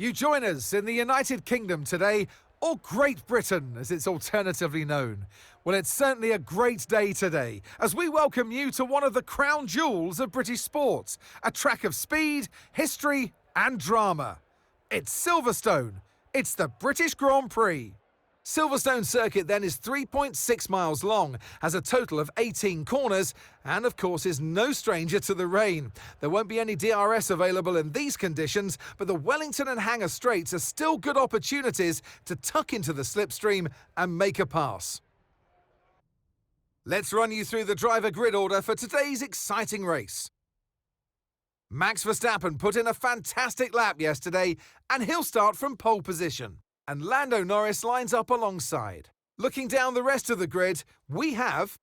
You join us in the United Kingdom today, or Great Britain as it's alternatively known. Well, it's certainly a great day today as we welcome you to one of the crown jewels of British sports, a track of speed, history and drama. It's Silverstone. It's the British Grand Prix. Silverstone circuit then is 3.6 miles long, has a total of 18 corners, and of course is no stranger to the rain. There won't be any DRS available in these conditions, but the Wellington and Hangar straights are still good opportunities to tuck into the slipstream and make a pass. Let's run you through the driver grid order for today's exciting race. Max Verstappen put in a fantastic lap yesterday, and he'll start from pole position. And Lando Norris lines up alongside. Looking down the rest of the grid, we have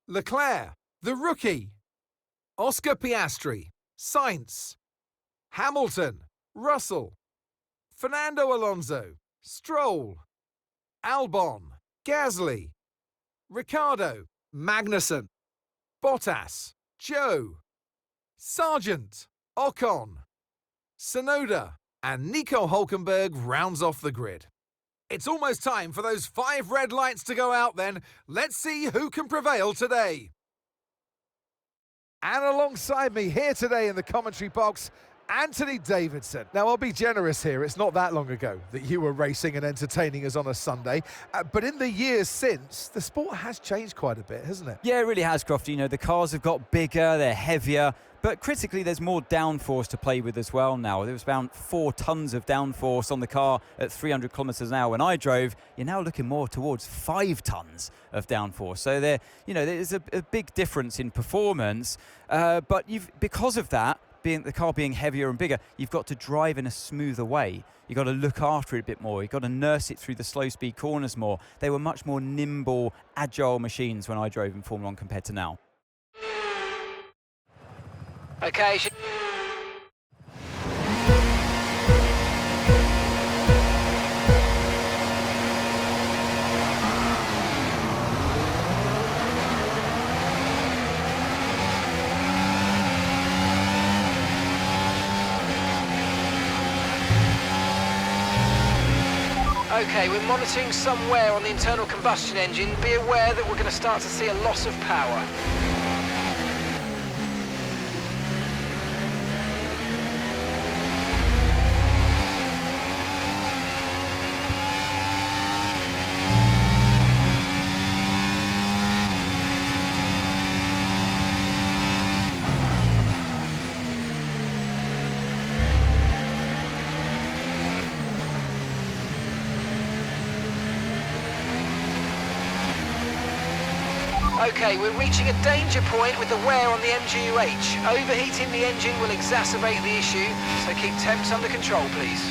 Leclerc, the rookie, Oscar Piastri, Sainz, Hamilton, Russell, Fernando Alonso, Stroll, Albon, Gasly, Ricciardo, Magnussen, Bottas, Joe, Sargent, Ocon, Tsunoda, and Nico Hülkenberg rounds off the grid. It's almost time for those 5 red lights to go out then. Let's see who can prevail today. And alongside me here today in the commentary box, Anthony Davidson. Now, I'll be generous here. It's not that long ago that you were racing and entertaining us on a Sunday. But in the years since, the sport has changed quite a bit, hasn't it? Yeah, it really has, Crofty. You know, the cars have got bigger, they're heavier, but critically, there's more downforce to play with as well now. There was about 4 tons of downforce on the car at 300 kilometers an hour when I drove. You're now looking more towards 5 tons of downforce. So there's a big difference in performance. But because of that, the car being heavier and bigger, you've got to drive in a smoother way. You've got to look after it a bit more. You've got to nurse it through the slow speed corners more. They were much more nimble, agile machines when I drove in Formula 1 compared to now. Okay. Okay, we're monitoring some wear on the internal combustion engine. Be aware that we're going to start to see a loss of power. Okay, we're reaching a danger point with the wear on the MGU-H. Overheating the engine will exacerbate the issue, so keep temps under control, please.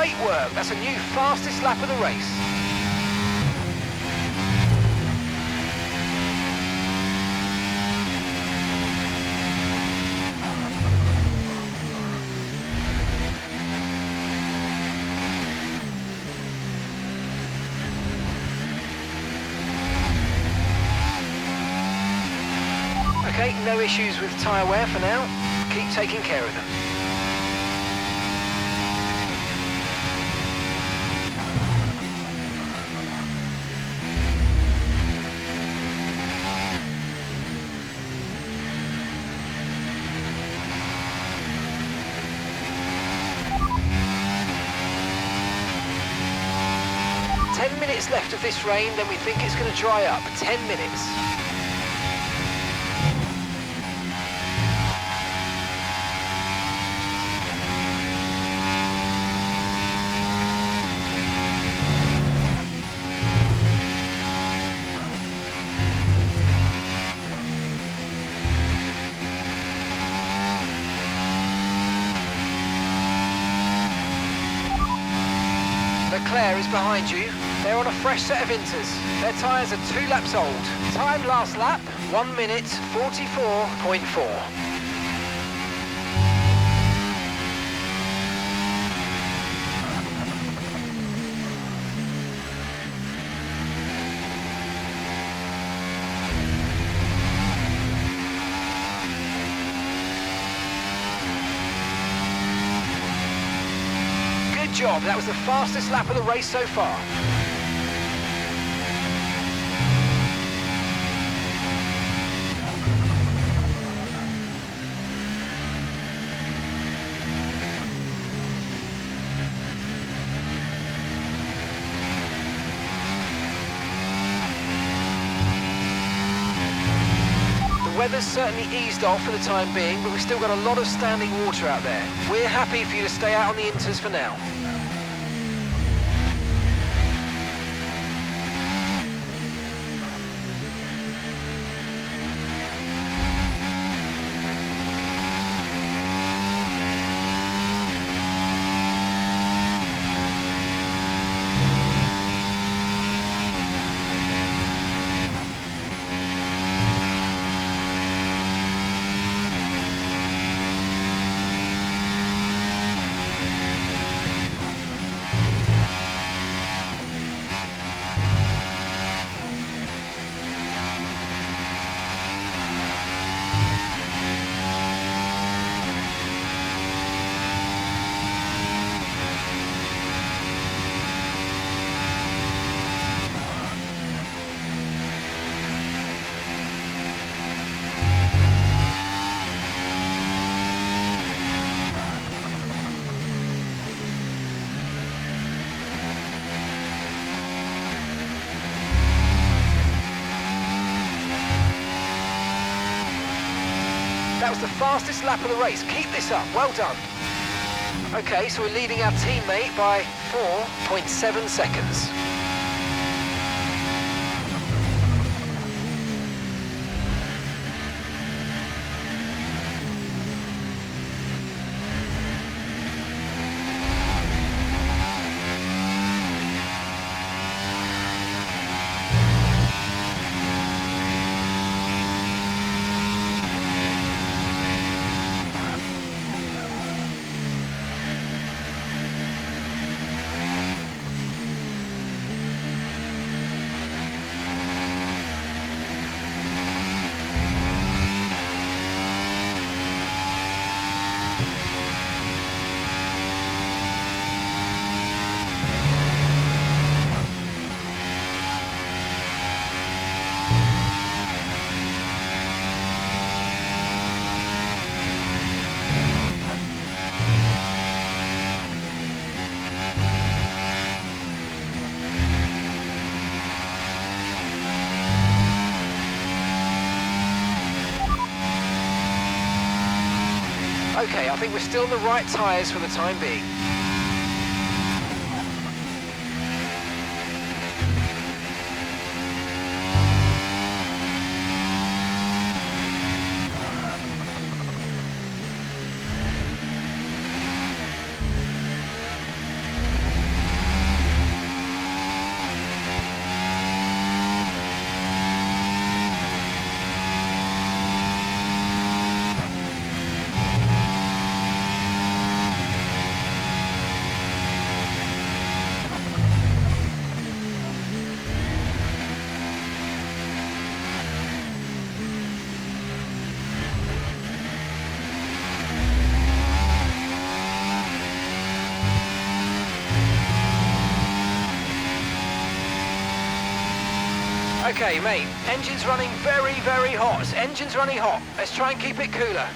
Great work. That's a new fastest lap of the race. Okay, no issues with tyre wear for now. Keep taking care of them. Minutes left of this rain, then we think it's going to dry up. 10 minutes. Leclerc is behind you. They're on a fresh set of inters. Their tyres are 2 laps old. Time last lap, 1 minute 44.4. Good job, that was the fastest lap of the race so far. The weather's certainly eased off for the time being, but we've still got a lot of standing water out there. We're happy for you to stay out on the inters for now. That was the fastest lap of the race. Keep this up. Well done. Okay, so we're leading our teammate by 4.7 seconds. Okay, I think we're still on the right tyres for the time being. Okay, mate, engine's running very, very hot. Engine's running hot. Let's try and keep it cooler.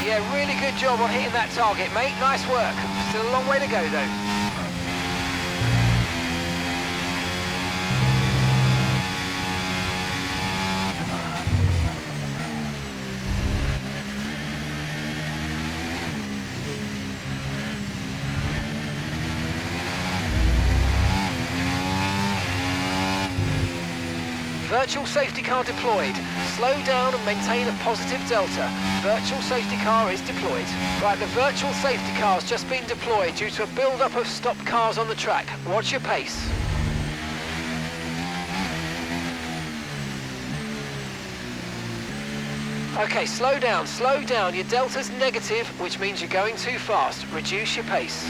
Yeah, really good job on hitting that target, mate. Nice work. Still a long way to go, though. Virtual safety car deployed. Slow down and maintain a positive delta. Virtual safety car is deployed. Right, the virtual safety car has just been deployed due to a build-up of stopped cars on the track. Watch your pace. Okay, slow down, slow down. Your delta's negative, which means you're going too fast. Reduce your pace.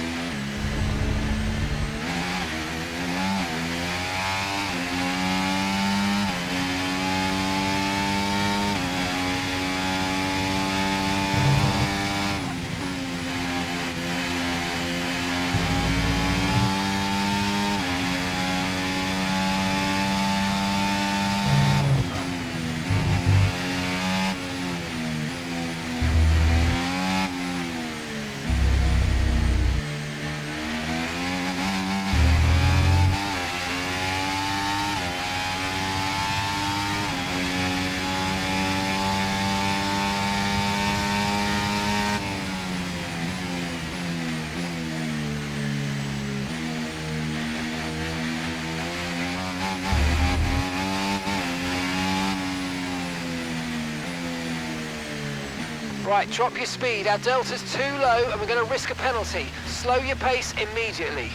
Right, drop your speed. Our delta's too low and we're going to risk a penalty. Slow your pace immediately.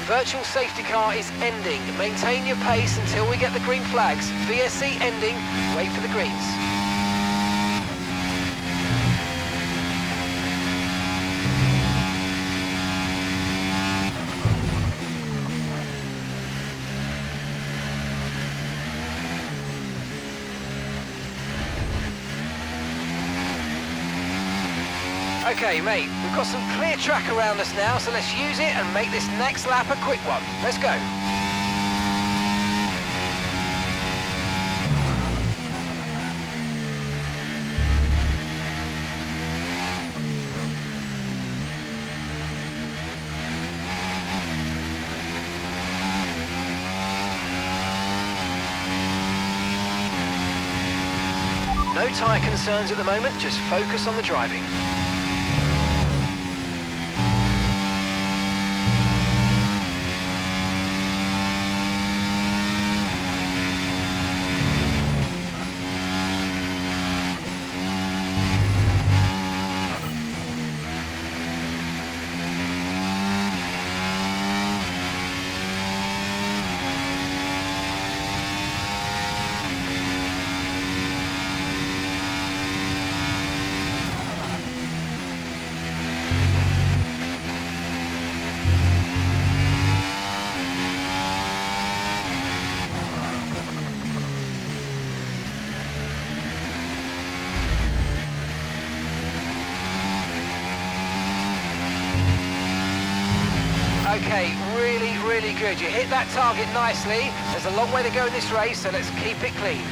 Virtual safety car is ending. Maintain your pace until we get the green flags. VSC ending. Wait for the greens. Okay, mate, we've got some clear track around us now, so let's use it and make this next lap a quick one. Let's go. No tyre concerns at the moment, just focus on the driving. Okay, really good. You hit that target nicely. There's a long way to go in this race, so let's keep it clean.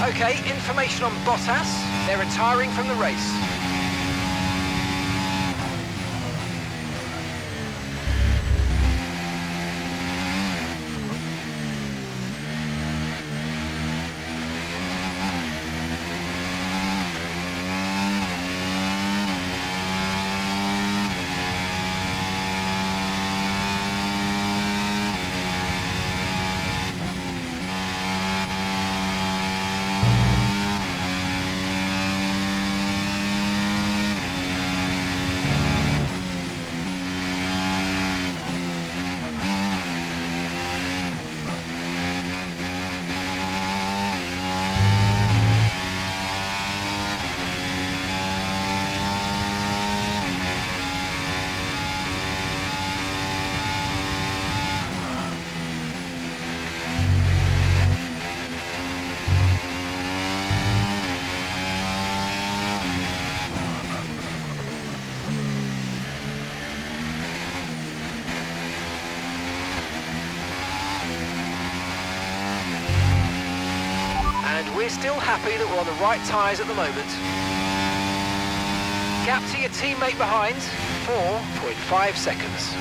Okay, information on Bottas. They're retiring from the race. We're still happy that we're on the right tyres at the moment. Gap to your teammate behind, 4.5 seconds.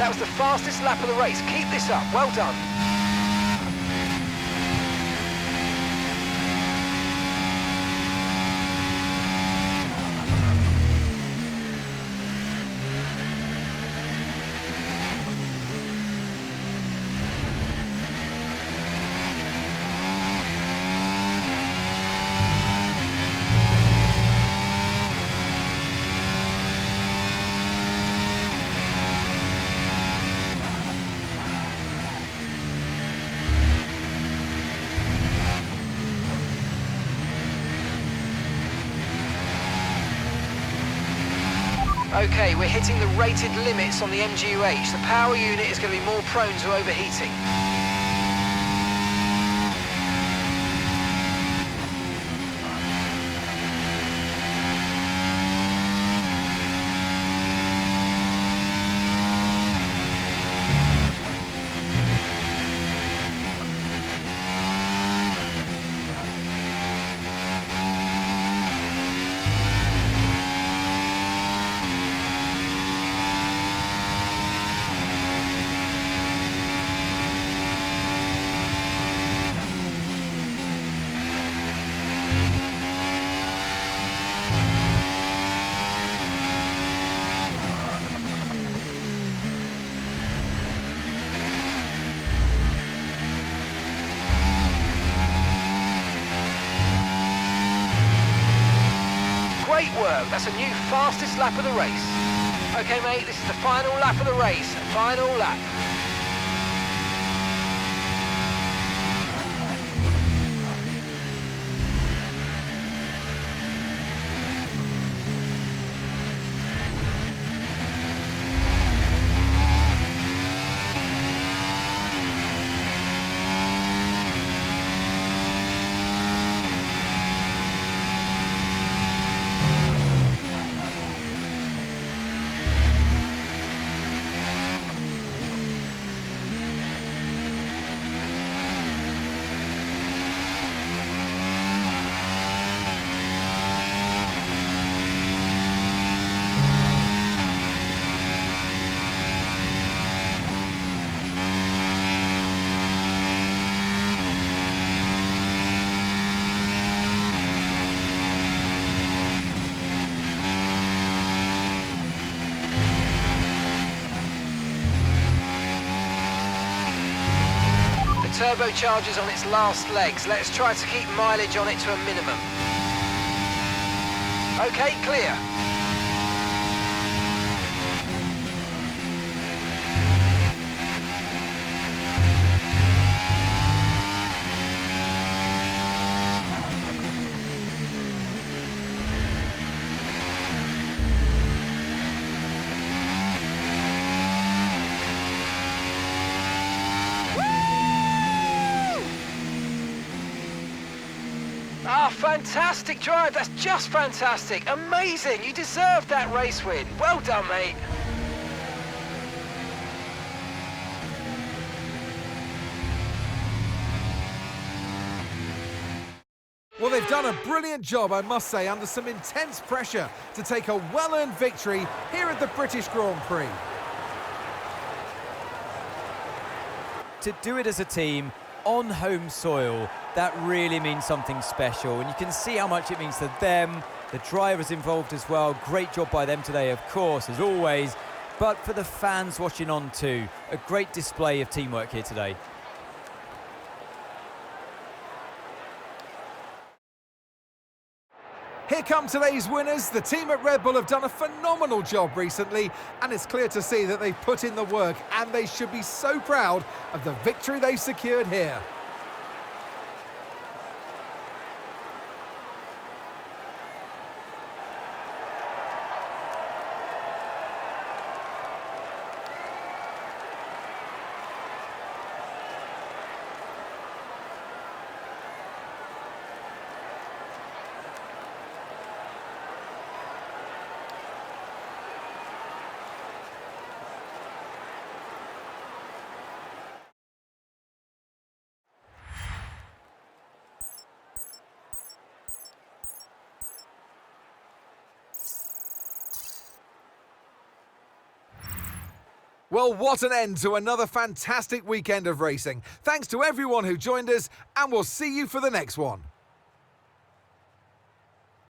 That was the fastest lap of the race. Keep this up. Well done. Okay, we're hitting the rated limits on the MGU-H. The power unit is going to be more prone to overheating. Great work, that's a new fastest lap of the race. Okay mate, this is the final lap of the race, final lap. Turbocharger's on its last legs. Let's try to keep mileage on it to a minimum. Okay, clear. Ah, fantastic drive. That's just fantastic. Amazing. You deserved that race win. Well done, mate. Well, they've done a brilliant job, I must say, under some intense pressure to take a well-earned victory here at the British Grand Prix. To do it as a team on home soil, that really means something special, and you can see how much it means to them, the drivers involved as well. Great job by them today, of course, as always, but for the fans watching on too, a great display of teamwork here today. Here come today's winners. The team at Red Bull have done a phenomenal job recently, and it's clear to see that they've put in the work, and they should be so proud of the victory they've secured here. Well, what an end to another fantastic weekend of racing. Thanks to everyone who joined us, and we'll see you for the next one.